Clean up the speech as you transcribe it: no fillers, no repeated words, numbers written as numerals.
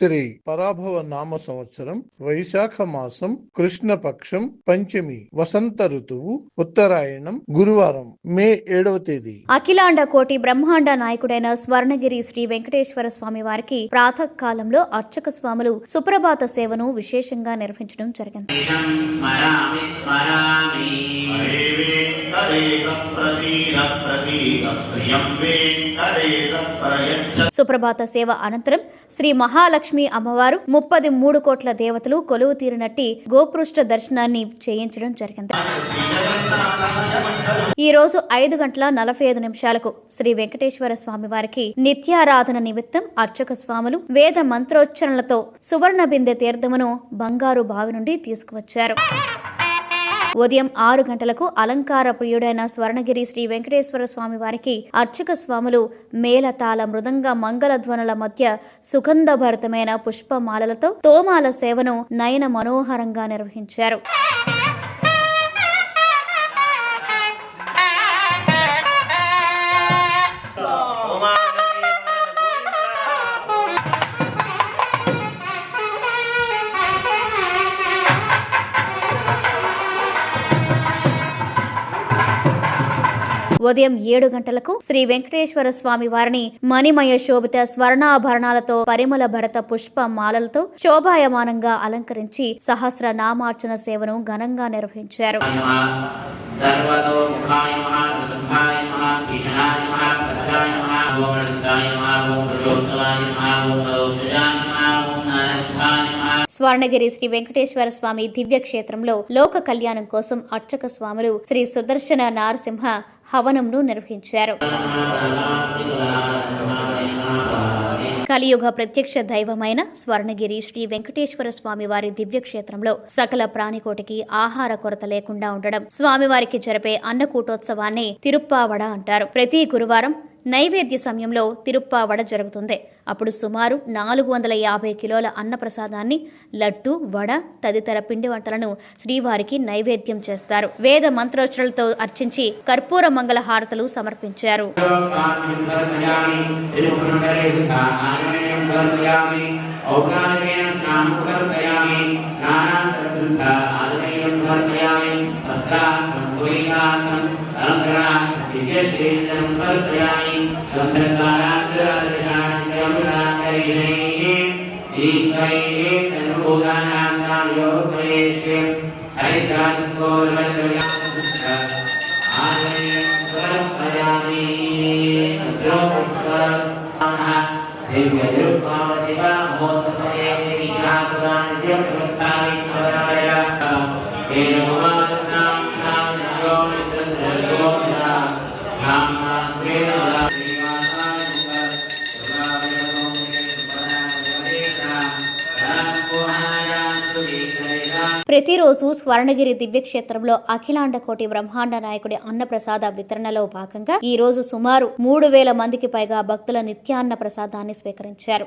శ్రీ పరాభవ నామ సంవత్సరం వైశాఖ మాసం కృష్ణపక్షం పంచమి వసంత ఋతువు ఉత్తరాయణం గురువారం మే 7వ తేదీ. అఖిలాండ కోటి బ్రహ్మాండ నాయకుడైన స్వర్ణగిరి శ్రీ వెంకటేశ్వర స్వామి వారికి ప్రాతకాలంలో అర్చక స్వాములు సుప్రభాత సేవను విశేషంగా నిర్వహించడం జరిగింది. సుప్రభాత సేవ అనంతరం శ్రీ మహాలక్ష్మి అమ్మవారు 33 కోట్ల దేవతలు కొలువు తీరినట్టి గోపృష్ఠ దర్శనాన్ని చేయించడం జరిగింది. ఈ రోజు 5:45 శ్రీ వెంకటేశ్వర స్వామి వారికి నిత్యారాధన నిమిత్తం అర్చక స్వాములు వేద మంత్రోచ్చరణలతో సువర్ణ బిందె తీర్థమును బంగారు బావి నుండి తీసుకువచ్చారు. ఉదయం 6 గంటలకు అలంకార ప్రియుడైన స్వర్ణగిరి శ్రీ వెంకటేశ్వర స్వామి వారికి అర్చక స్వాములు మేళతాళ మృదంగ మంగళధ్వనుల మధ్య సుగంధభరితమైన పుష్పమాలలతో తోమాల సేవను నయన మనోహరంగా నిర్వహించారు. ఉదయం 7 గంటలకు శ్రీ వెంకటేశ్వర స్వామి వారిని మణిమయ శోభిత స్వర్ణాభరణాలతో పరిమళ భరత పుష్ప మాలలతో శోభాయమానంగా అలంకరించి సహస్ర నామార్చన సేవను ఘనంగా నిర్వహించారు. స్వర్ణగిరి శ్రీ వెంకటేశ్వర స్వామి దివ్య క్షేత్రంలో లోక కళ్యాణం కోసం అర్చక స్వాములు శ్రీ సుదర్శన నారసింహ హవనంను నిర్వహించారు. కలియుగ ప్రత్యక్ష దైవమైన స్వర్ణగిరి శ్రీ వెంకటేశ్వర స్వామి వారి దివ్యక్షేత్రంలో సకల ప్రాణికోటికి ఆహార కొరత లేకుండా ఉండడం, స్వామివారికి జరిపే అన్నకూటోత్సవాన్ని తిరుప్పావడ అంటారు. ప్రతి గురువారం నైవేద్య సమయంలో తిరుప్పావడ జరుగుతుంది. అప్పుడు సుమారు 450 కిలోల అన్నప్రసాదాన్ని, లడ్డు, వడ తదితర పిండి వంటలను శ్రీవారికి నైవేద్యం చేస్తారు. వేద మంత్రోచ్చరణలతో అర్చించి కర్పూర మంగళ హారతులు సమర్పించారు. ప్రతిరోజు స్వర్ణగిరి దివ్యక్షేత్రంలో అఖిలాండ కోటి బ్రహ్మాండ నాయకుడి అన్నప్రసాద వితరణలో భాగంగా ఈ రోజు సుమారు 3000 మందికి పైగా భక్తుల నిత్యాన్న ప్రసాదాన్ని స్వీకరించారు.